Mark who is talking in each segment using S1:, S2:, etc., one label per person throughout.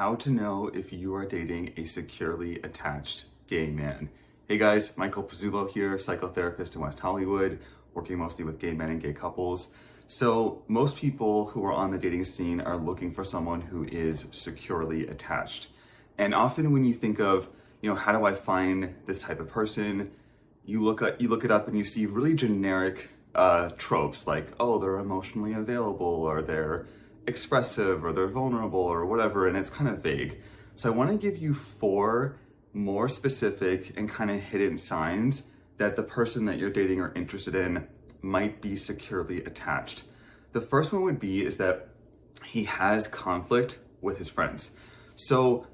S1: how to know if you are dating a securely attached gay man. Hey guys, Michael Pizzulo here, psychotherapist in West Hollywood, working mostly with gay men and gay couples. So most people who are on the dating scene are looking for someone who is securely attached. And often when you think of, how do I find this type of person? You look it up and you see really generic tropes like, oh, they're emotionally available, or they're expressive, or they're vulnerable, or whatever, and it's kind of vague. So I want to give you 4 more specific and kind of hidden signs that the person that you're dating or interested in might be securely attached. The first one would be is that he has conflict with his friends. So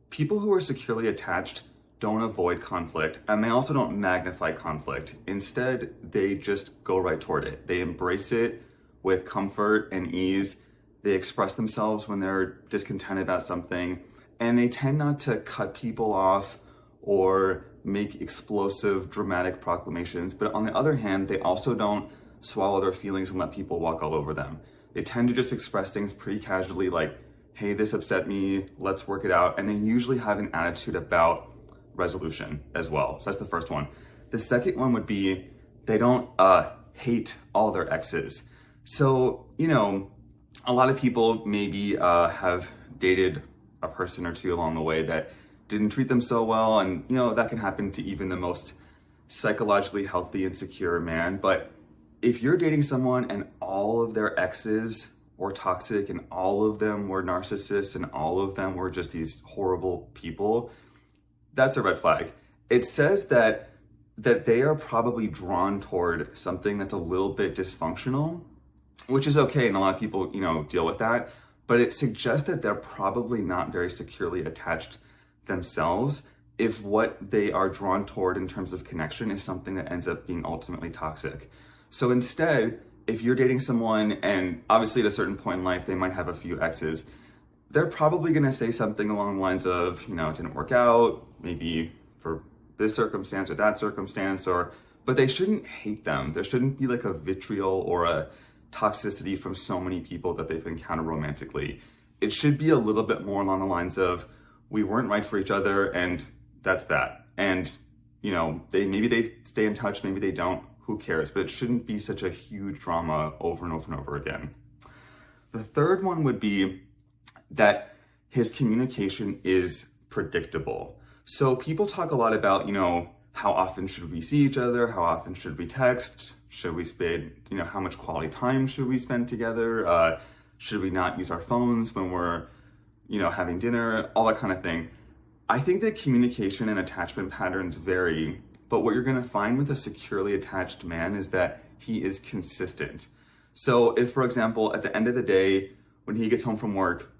S1: people who are securely attached don't avoid conflict, and they also don't magnify conflict. Instead, they just go right toward it. They embrace it with comfort and ease. They express themselves when they're discontented about something, and they tend not to cut people off or make explosive, dramatic proclamations. But on the other hand, they also don't swallow their feelings and let people walk all over them. They tend to just express things pretty casually, like, hey, this upset me, let's work it out. And they usually have an attitude about resolution as well. So that's the first one. The second one would be they don't hate all their exes. So, a lot of people maybe have dated a person or two along the way that didn't treat them so well. And, that can happen to even the most psychologically healthy and secure man. But if you're dating someone and all of their exes were toxic and all of them were narcissists and all of them were just these horrible people, that's a red flag. It says that they are probably drawn toward something that's a little bit dysfunctional, which is okay, and a lot of people, deal with that, but it suggests that they're probably not very securely attached themselves if what they are drawn toward in terms of connection is something that ends up being ultimately toxic. So instead, if you're dating someone, and obviously at a certain point in life, they might have a few exes, they're probably gonna say something along the lines of, it didn't work out, maybe for this circumstance or that circumstance, but they shouldn't hate them. There shouldn't be like a vitriol or a toxicity from so many people that they've encountered romantically. It should be a little bit more along the lines of, we weren't right for each other, and that's that. And, maybe they stay in touch, maybe they don't, who cares? But it shouldn't be such a huge drama over and over and over again. The third one would be that his communication is predictable. So people talk a lot about, how often should we see each other? How often should we text? Should we spend, how much quality time should we spend together? Should we not use our phones when we're, having dinner? All that kind of thing. I think that communication and attachment patterns vary, but what you're going to find with a securely attached man is that he is consistent. So if, for example, at the end of the day, when he gets home from work,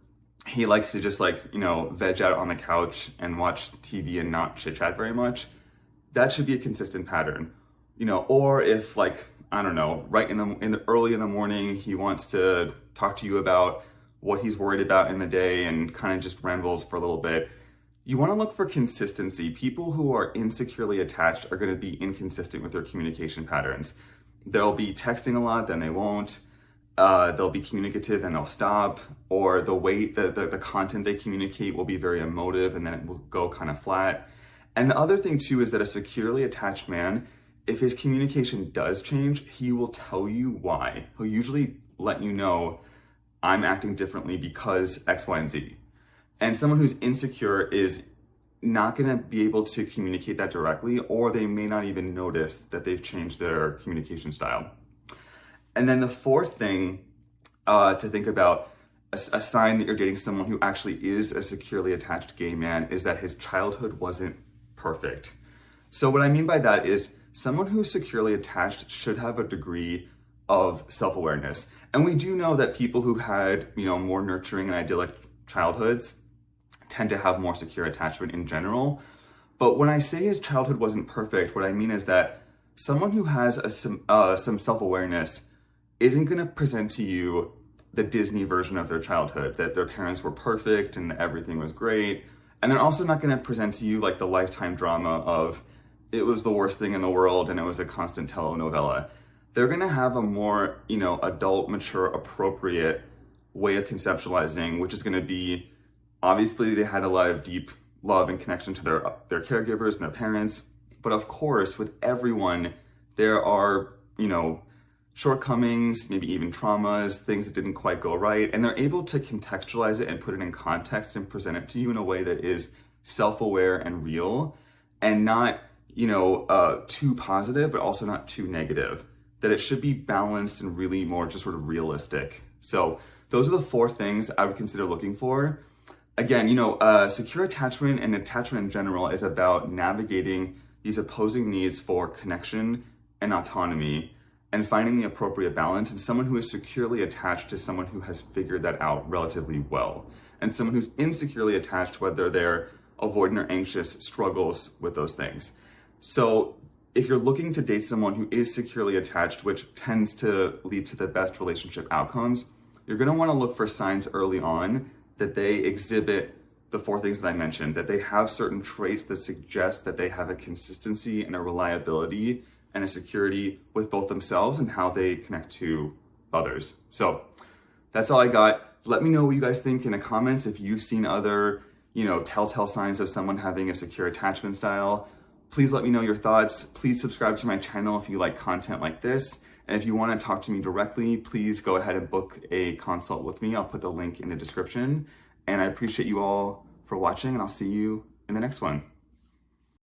S1: he likes to just veg out on the couch and watch TV and not chit chat very much, that should be a consistent pattern. Or if right in the early in the morning, he wants to talk to you about what he's worried about in the day and kind of just rambles for a little bit. You want to look for consistency. People who are insecurely attached are going to be inconsistent with their communication patterns. They'll be texting a lot, then they won't. They'll be communicative and they'll stop, or the way the content they communicate will be very emotive and then it will go kind of flat. And the other thing too is that a securely attached man, if his communication does change, he will tell you why. He'll usually let you know, I'm acting differently because X, Y, and Z. And someone who's insecure is not going to be able to communicate that directly, or they may not even notice that they've changed their communication style. And then the fourth thing to think about, a sign that you're dating someone who actually is a securely attached gay man, is that his childhood wasn't perfect. So what I mean by that is someone who's securely attached should have a degree of self-awareness. And we do know that people who had, more nurturing and idyllic childhoods tend to have more secure attachment in general. But when I say his childhood wasn't perfect, what I mean is that someone who has some self-awareness isn't going to present to you the Disney version of their childhood, that their parents were perfect and everything was great. And they're also not going to present to you like the lifetime drama of it was the worst thing in the world and it was a constant telenovela. They're going to have a more, adult, mature, appropriate way of conceptualizing, which is going to be Obviously, they had a lot of deep love and connection to their caregivers and their parents. But of course, with everyone, there are, shortcomings, maybe even traumas, things that didn't quite go right. And they're able to contextualize it and put it in context and present it to you in a way that is self-aware and real, and not, too positive, but also not too negative. That it should be balanced and really more just sort of realistic. So those are the 4 things I would consider looking for. Again, secure attachment and attachment in general is about navigating these opposing needs for connection and autonomy and finding the appropriate balance, and someone who is securely attached to someone who has figured that out relatively well. And someone who's insecurely attached, whether they're avoidant or anxious, struggles with those things. So if you're looking to date someone who is securely attached, which tends to lead to the best relationship outcomes, you're gonna wanna look for signs early on that they exhibit the 4 things that I mentioned, that they have certain traits that suggest that they have a consistency and a reliability and a security with both themselves and how they connect to others. So that's all I got. Let me know what you guys think in the comments. If you've seen other, telltale signs of someone having a secure attachment style, please let me know your thoughts. Please subscribe to my channel if you like content like this. And if you want to talk to me directly, please go ahead and book a consult with me. I'll put the link in the description. And I appreciate you all for watching, and I'll see you in the next one.